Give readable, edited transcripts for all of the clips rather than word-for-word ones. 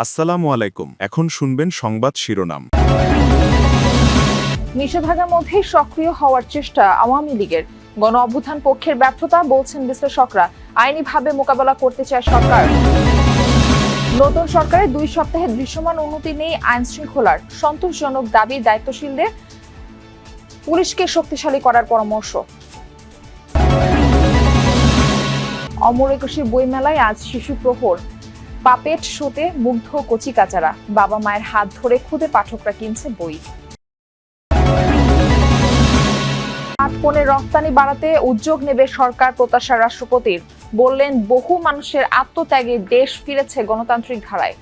আসসালামু আলাইকুম। এখন শুনবেন সংবাদ শিরোনাম। নিষেধাজ্ঞার মধ্যেই সক্রিয় হওয়ার চেষ্টা আওয়ামী লীগের। গণ অভ্যুত্থান পক্ষের ব্যর্থতা বলছেন বিশ্লেষকরা। আইনিভাবে মোকাবেলা করতে চায় সরকার। নতুন সরকারের 2 সপ্তাহে দৃশ্যমান উন্নতি নেই আইন শৃঙ্খলার। সন্তোষজনক দাবি দায়িত্বশীলদের। পুলিশকে শক্তিশালী করার পরামর্শ। অমর একুশে বইমেলায় আজ শিশু প্রহর। পাপেট শোতে মুগ্ধ কচিকাচারা। বাবা মায়ের হাত ধরে খুদে পাঠকরা কিনছে বই। স্মার্টফোনের রপ্তানি বাড়াতে উদ্যোগ নেবে সরকার, প্রত্যাশা রাষ্ট্রপতির। বললেন, বহু মানুষের আত্মত্যাগে দেশ ফিরেছে গণতান্ত্রিক ধারায়।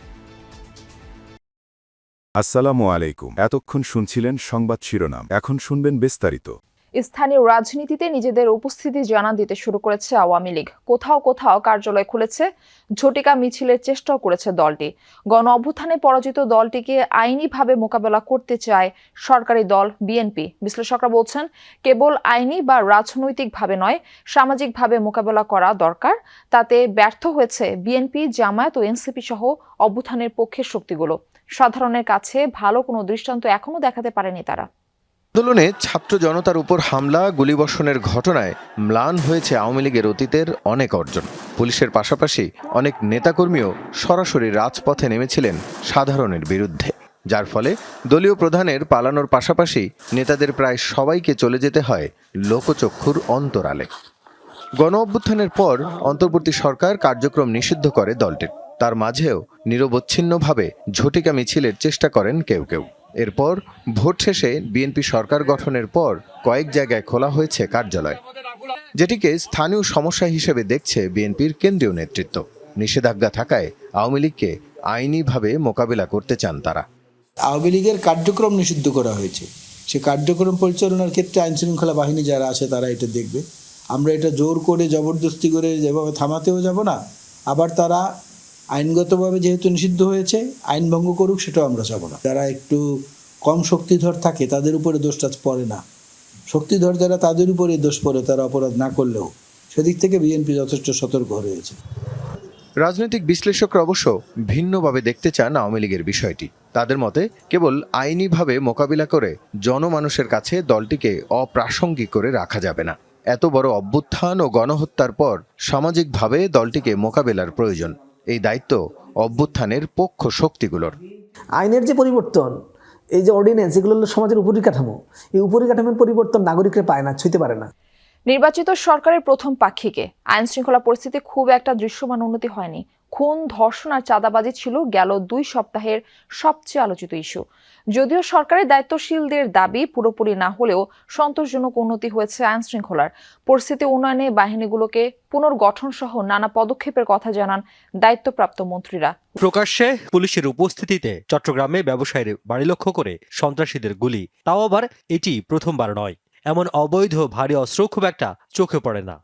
আসসালামু আলাইকুম। এতক্ষণ শুনছিলেন সংবাদ শিরোনাম, এখন শুনবেন বিস্তারিত। স্থানীয় রাজনীতিতে নিজেদের উপস্থিতি জানান দিতে শুরু করেছে আওয়ামী লীগ। কোথাও কোথাও কার্যালয় খুলেছে, ঝটিকা মিছিলের চেষ্টাও করেছে দলটি। গণ অভ্যুত্থানে পরাজিত দলটিকে আইনিভাবে মোকাবেলা করতে চায় সরকারি দল বিএনপি। বিশ্লেষকরা বলছেন, কেবল আইনি বা রাজনৈতিকভাবে নয়, সামাজিকভাবে মোকাবেলা করা দরকার। তাতে ব্যর্থ হয়েছে বিএনপি, জামায়াত ও এনসিপি সহ অভ্যুত্থানের পক্ষের শক্তিগুলো। সাধারণের কাছে ভালো কোনো দৃষ্টান্ত এখনো দেখাতে পারেনি তারা। আন্দোলনে ছাত্র জনতার উপর হামলা, গুলিবর্ষণের ঘটনায় ম্লান হয়েছে আওয়ামী লীগের অতীতের অনেক অর্জন। পুলিশের পাশাপাশি অনেক নেতাকর্মীও সরাসরি রাজপথে নেমেছিলেন সাধারণের বিরুদ্ধে, যার ফলে দলীয় প্রধানের পালানোর পাশাপাশি নেতাদের প্রায় সবাইকে চলে যেতে হয় লোকচক্ষুর অন্তরালে। গণ অভ্যুত্থানের পর অন্তর্বর্তী সরকার কার্যক্রম নিষিদ্ধ করে দলটির। তার মাঝেও নিরবচ্ছিন্নভাবে ঝটিকা মিছিলের চেষ্টা করেন কেউ কেউ। এরপর ভোট শেষে বিএনপি সরকার গঠনের পর কয়েক জায়গায় খোলা হয়েছে কার্যালয়, যেটিকে স্থানীয় সমস্যা হিসেবে দেখছে বিএনপির কেন্দ্রীয় নেতৃত্ব। নিষেধাজ্ঞা থাকায় আওয়ামী লীগকে আইনিভাবে মোকাবিলা করতে চান তারা। আওয়ামী লীগের কার্যক্রম নিষিদ্ধ করা হয়েছে। সে কার্যক্রম পরিচালনার ক্ষেত্রে আইনশৃঙ্খলা বাহিনী যারা আছে তারা এটা দেখবে। আমরা এটা জোর করে জবরদস্তি করে যেভাবে থামাতেও যাব না, আবার তারা আইনগতভাবে যেহেতু নিষিদ্ধ হয়েছে আইন ভঙ্গ করুক সেটাও আমরা চাবো না। যারা একটু কম শক্তিধর থাকে তাদের উপরে দোষটা পড়ে না, শক্তিধর যারা তাদের উপরে দোষ পড়ে, তারা অপরাধ না করলেও। সেদিক থেকে বিএনপি যথেষ্ট সতর্ক রয়েছে। রাজনৈতিক বিশ্লেষকরা অবশ্য ভিন্নভাবে দেখতে চান আওয়ামী লীগের বিষয়টি। তাদের মতে কেবল আইনিভাবে মোকাবিলা করে জনমানুষের কাছে দলটিকে অপ্রাসঙ্গিক করে রাখা যাবে না। এত বড় অভ্যুত্থান ও গণহত্যার পর সামাজিকভাবে দলটিকে মোকাবেলার প্রয়োজন। এই দায়িত্ব অভ্যুত্থানের পক্ষ শক্তিগুলোর। আইনের যে পরিবর্তন, এই যে অর্ডিন্যান্স, এগুলো হলো সমাজের উপরিকাঠামো। এই উপরিকাঠামোর পরিবর্তন নাগরিকরা পায় না, ছুঁতে পারে না। নির্বাচিত সরকারের প্রথম পাক্ষিকে আইন শৃঙ্খলা পরিস্থিতি খুব একটা দৃশ্যমান উন্নতি হয়নি। খুন, ধর্ষণ আর চাঁদাবাজি ছিল গেল 2 সপ্তাহের সবচেয়ে আলোচিত ইস্যু। যদিও সরকারের দায়িত্বশীলদের দাবি পুরোপুরি না হলেও সন্তোষজনক উন্নতি হয়েছে আইন শৃঙ্খলার। পরিস্থিতি উন্নয়নে বাহিনীগুলোকে পুনর্গঠন সহ নানা পদক্ষেপের কথা জানান দায়িত্বপ্রাপ্ত মন্ত্রীরা। প্রকাশ্যে পুলিশের উপস্থিতিতে চট্টগ্রামে ব্যবসায়ীর বাড়ি লক্ষ্য করে সন্ত্রাসীদের গুলি, তাও আবার এটি প্রথমবার নয়। এমন অবৈধ ভারী অস্ত্র খুব একটা চোখে পড়ে না।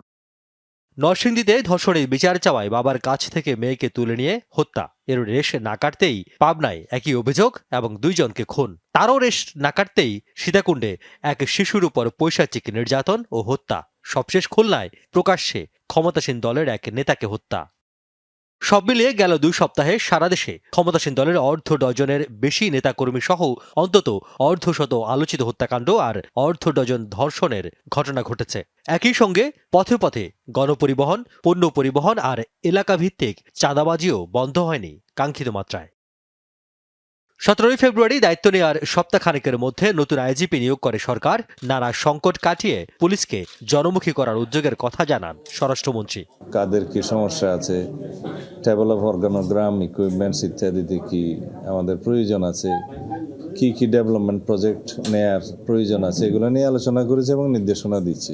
নরসিংদীতে ধর্ষণের বিচার চাওয়ায় বাবার কাছ থেকে মেয়েকে তুলে নিয়ে হত্যা, এর রেশ না কাটতেই পাবনায় একই অভিযোগ এবং 2 জনকে খুন। তারও রেশ না কাটতেই সীতাকুণ্ডে এক শিশুর উপর পৈশাচিক নির্যাতন ও হত্যা। সবশেষ খুলনায় প্রকাশ্যে ক্ষমতাসীন দলের এক নেতাকে হত্যা। সব মিলিয়ে গেল 2 সপ্তাহে সারা দেশে ক্ষমতাসীন দলের অর্ধ ডজনের বেশি নেতাকর্মী সহ অন্তত অর্ধশত আলোচিত হত্যাকাণ্ড আর অর্ধ ডজন ধর্ষণের ঘটনা ঘটেছে। একই সঙ্গে পথে পথে গণপরিবহন, পণ্য পরিবহন আর এলাকাভিত্তিক চাঁদাবাজিও বন্ধ হয়নি কাঙ্ক্ষিত মাত্রায়। 17 ফেব্রুয়ারি দায়িত্ব নেওয়ার সপ্তাহখানেকের মধ্যে নতুন আইজিপি নিয়োগ করে সরকার। নানা সংকট কাটিয়ে পুলিশকে জনমুখী করার উদ্যোগের কথা জানান স্বরাষ্ট্রমন্ত্রী। কাদের কি সমস্যা আছে, টেবল অফ অর্গানোগ্রাম, ইকুইপমেন্টস ইত্যাদিতে কি আমাদের প্রয়োজন আছে, কি কি ডেভেলপমেন্ট প্রজেক্ট নেয়ার প্রয়োজন আছে, এগুলো নিয়ে আলোচনা করেছে এবং নির্দেশনা দিচ্ছি।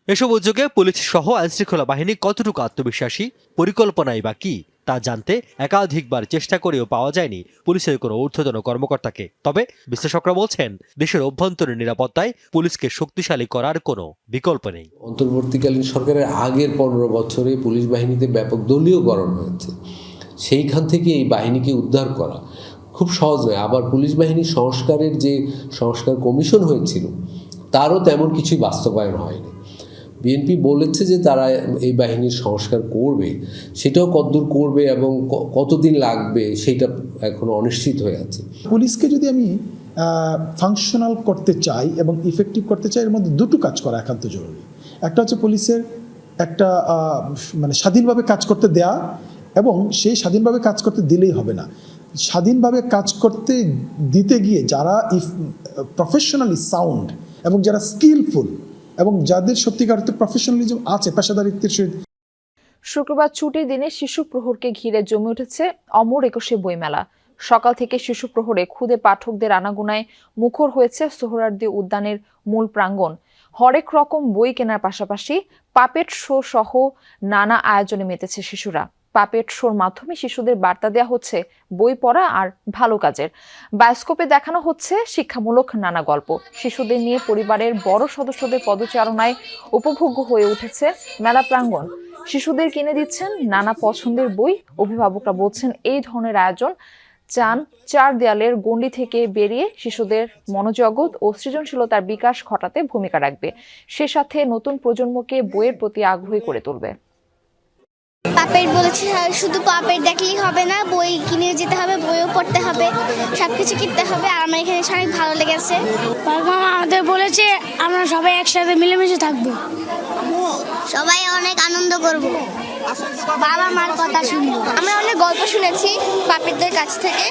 এসব উদ্যোগে পুলিশ সহ আইনশৃঙ্খলা বাহিনী কতটুকু আত্মবিশ্বাসী, পরিকল্পনাই বা কি তা জানতে একাধিকবার চেষ্টা করেও পাওয়া যায়নি পুলিশের কোনো ঊর্ধ্বতন কর্মকর্তাকে। তবে বিশ্লেষকরা বলছেন, দেশের অভ্যন্তরীণ নিরাপত্তায় পুলিশকে শক্তিশালী করার কোনো বিকল্প নেই। অন্তর্বর্তীকালীন সরকারের আগের 15 বছরে পুলিশ বাহিনীতে ব্যাপক দলীয়করণ হয়েছে। সেইখান থেকে এই বাহিনীকে উদ্ধার করা খুব সহজ নয়। আবার পুলিশ বাহিনী সংস্কারের যে সংস্কার কমিশন হয়েছিল তারও তেমন কিছুই বাস্তবায়ন হয়নি। বিএনপি বলেছে যে তারা এই বাহিনীর সংস্কার করবে, সেটাও কতদূর করবে এবং কতদিন লাগবে সেটা এখনো অনিশ্চিত হয়ে আছে। পুলিশকে যদি আমি ফাংশনাল করতে চাই এবং ইফেক্টিভ করতে চাই, এর মধ্যে দুটো কাজ করা একান্ত জরুরি। একটা হচ্ছে পুলিশের একটা মানে স্বাধীনভাবে কাজ করতে দেয়া, এবং সেই স্বাধীনভাবে কাজ করতে দিলেই হবে না, স্বাধীনভাবে কাজ করতে দিতে গিয়ে যারা প্রফেশনালি সাউন্ড এবং যারা স্কিলফুল এবং যাদের সত্যিকার অর্থে প্রফেশনালিজম আছে, পেশাদারিত্বের সহিত। শুক্রবার ছুটির দিনে শিশু প্রহরকে ঘিরে জমে উঠেছে অমর একুশে বইমেলা। সকাল থেকে শিশু প্রহরে ক্ষুদে পাঠকদের আনাগোনায় মুখর হয়েছে সোহরাওয়ার্দী উদ্যানের মূল প্রাঙ্গণ। হরেক রকম বই কেনার পাশাপাশি পাপেট শো সহ নানা আয়োজনে মেতেছে শিশুরা। পাপেট শোর মাধ্যমে শিশুদের বার্তা দেওয়া হচ্ছে বই পড়া আর ভালো কাজের। বায়োস্কোপে দেখানো হচ্ছে শিক্ষামূলক নানা গল্প। শিশুদের নিয়ে পরিবারের বড় সদস্যদের পদচারণায় উপভোগ্য হয়ে উঠেছে মেলা প্রাঙ্গণ। শিশুদের কিনে দিচ্ছেন নানা পছন্দের বই। অভিভাবকরা বলছেন এই ধরনের আয়োজন চান চার দেয়ালের গণ্ডি থেকে বেরিয়ে শিশুদের মনোজগৎ ও সৃজনশীলতার বিকাশ ঘটাতে ভূমিকা রাখবে, সে সাথে নতুন প্রজন্মকে বইয়ের প্রতি আগ্রহী করে তুলবে। পাপেট বলেছে শুধু পাপেট দেখলেই হবে না, বই কিনে যেতে হবে, বইও পড়তে হবে, সবকিছু কিনতে হবে। আর আমার এখানে এসে অনেক ভালো লেগেছে। বাবা আমাদের বলেছে আমরা সবাই একসাথে মিলেমিশে থাকবো, সবাই অনেক আনন্দ করব, বাবা মার কথা শুনবো। আমরা অনেক গল্প শুনেছি পাপেটদের কাছ থেকে,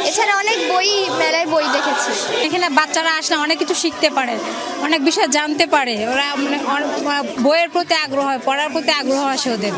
এছাড়া অনেক বই মেলায় বই দেখেছি। এখানে বাচ্চারা আসলে অনেক কিছু শিখতে পারে, অনেক বিষয় জানতে পারে, ওরা বইয়ের প্রতি আগ্রহ হয়, পড়ার প্রতি আগ্রহ আসে ওদের।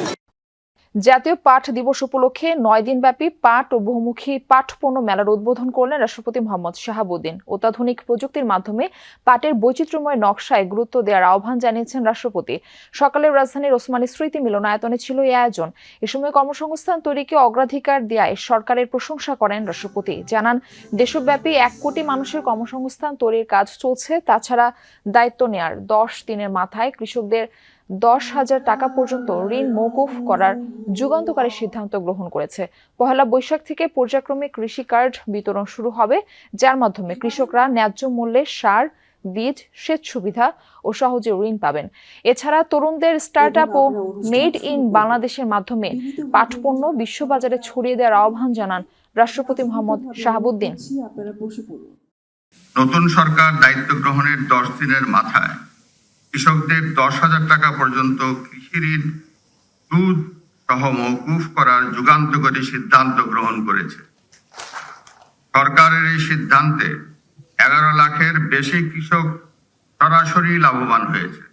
জাতীয় পাঠ দিবস উপলক্ষে 9 দিনব্যাপী পাঠ ও বহুমুখী পাঠপণ্য মেলার উদ্বোধন করলেন রাষ্ট্রপতি মোহাম্মদ শাহাবুদ্দিন। অত্যাধুনিক প্রযুক্তির মাধ্যমে পাঠের বৈচিত্র্যময় নকশায় গুরুত্ব দেওয়ার আহ্বান জানিয়েছেন রাষ্ট্রপতি। সকালে রাজধানীর ওসমানী স্মৃতি মিলনায়তনে ছিল এই আয়োজন। এ সময় কর্মসংস্থান তৈরিকে অগ্রাধিকার দেওয়ায় সরকারের প্রশংসা করেন রাষ্ট্রপতি। জানান, দেশব্যাপী 1 কোটি মানুষের কর্মসংস্থান তৈরির কাজ চলছে। তাছাড়া দায়িত্ব নেয়ার 10 দিনের মাথায় কৃষকদের 10,000 টাকা পর্যন্ত ঋণ মওকুফ করার যুগান্তকারী সিদ্ধান্ত গ্রহণ করেছে। পহেলা বৈশাখ থেকে পর্যায়ক্রমে কৃষি কার্ড বিতরণ শুরু হবে, যার মাধ্যমে কৃষকরা ন্যায্য মূল্যে সার, বীজ, সেচ সুবিধা ও সহজে ঋণ পাবেন। এছাড়া তরুণদের স্টার্টআপ ও মেড ইন বাংলাদেশের মাধ্যমে পাঠপণ্য বিশ্ববাজারে ছড়িয়ে দেওয়ার আহ্বান জানান রাষ্ট্রপতি মোহাম্মদ শাহাবুদ্দিন। নতুন সরকার দায়িত্ব গ্রহণের 10 দিনের মাথায় কৃষকদের 10,000 টাকা পর্যন্ত কৃষি ঋণ সুদ সহ মওকুফ করার যুগান্তকারী সিদ্ধান্ত গ্রহণ করেছে। সরকারের এই সিদ্ধান্তে 11 লাখের বেশি কৃষক সরাসরি লাভবান হয়েছে।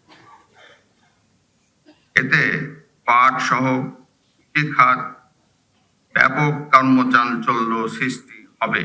এতে পাট সহ কৃষি খাত ব্যাপক কর্মচাঞ্চল্য সৃষ্টি হবে।